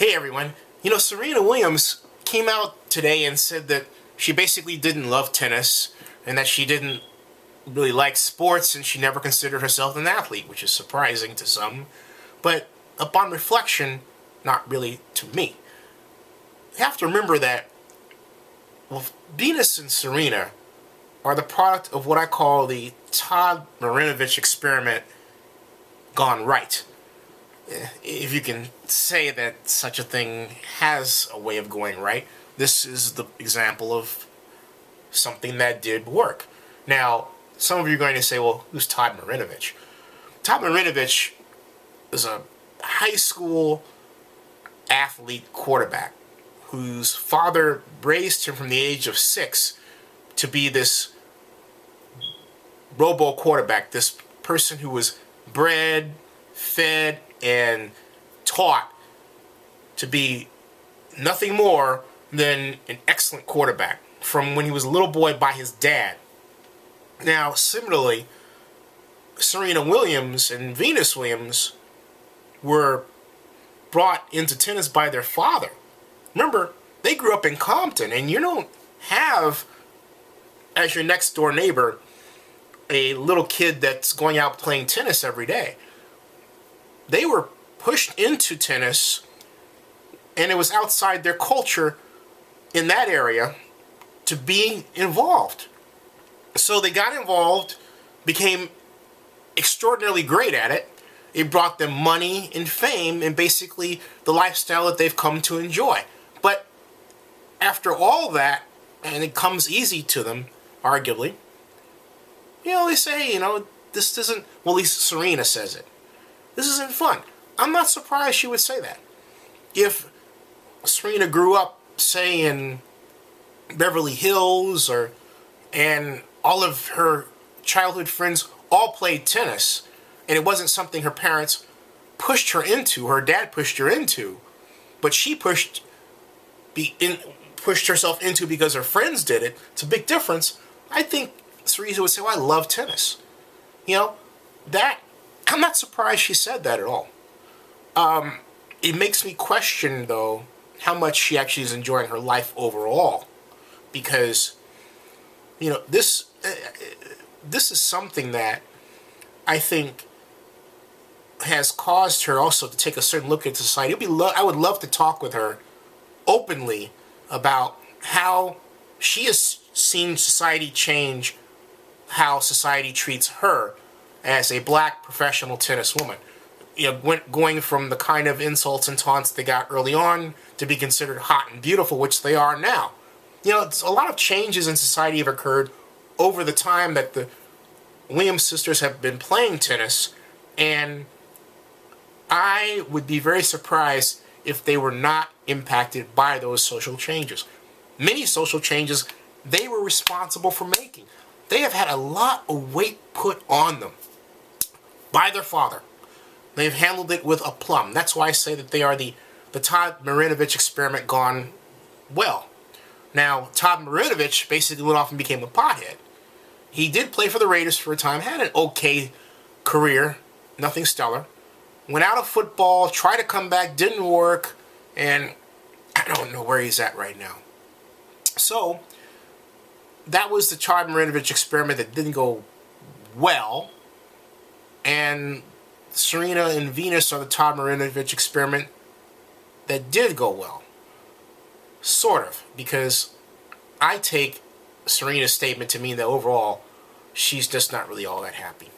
Hey everyone, Serena Williams came out today and said that she basically didn't love tennis and that she didn't really like sports and she never considered herself an athlete, which is surprising to some, but upon reflection, not really to me. You have to remember that Venus and Serena are the product of what I call the Todd Marinovich experiment gone right. If you can say that such a thing has a way of going right, this is the example of something that did work. Now, some of you are going to say, well, who's Todd Marinovich? Todd Marinovich is a high school athlete quarterback whose father raised him from the age of 6 to be this robo quarterback, this person who was bred, fed, and taught to be nothing more than an excellent quarterback from when he was a little boy by his dad. Now, similarly, Serena Williams and Venus Williams were brought into tennis by their father. Remember, they grew up in Compton, and you don't have, as your next door neighbor, a little kid that's going out playing tennis every day. They were pushed into tennis, and it was outside their culture in that area to be involved. So they got involved, became extraordinarily great at it. It brought them money and fame and basically the lifestyle that they've come to enjoy. But after all that, and it comes easy to them, arguably, they say, this isn't, well, at least Serena says it. This isn't fun. I'm not surprised she would say that. If Serena grew up, say, in Beverly Hills, and all of her childhood friends all played tennis, and it wasn't something her parents pushed her into, her dad pushed her into, but she pushed herself into because her friends did it, it's a big difference. I think Serena would say, well, I love tennis. I'm not surprised she said that at all. It makes me question, though, how much she actually is enjoying her life overall. Because, this is something that I think has caused her also to take a certain look at society. I would love to talk with her openly about how she has seen society change, how society treats her as a black professional tennis woman. Going from the kind of insults and taunts they got early on to be considered hot and beautiful, which they are now. It's a lot of changes in society have occurred over the time that the Williams sisters have been playing tennis, and I would be very surprised if they were not impacted by those social changes. Many social changes they were responsible for making. They have had a lot of weight put on them by their father. They've handled it with aplomb. That's why I say that they are the Todd Marinovich experiment gone well. Now, Todd Marinovich basically went off and became a pothead. He did play for the Raiders for a time, had an okay career, nothing stellar. Went out of football, tried to come back, didn't work, and I don't know where he's at right now. So, that was the Todd Marinovich experiment that didn't go well. And Serena and Venus are the Todd Marinovich experiment that did go well. Sort of, because I take Serena's statement to mean that overall, she's just not really all that happy.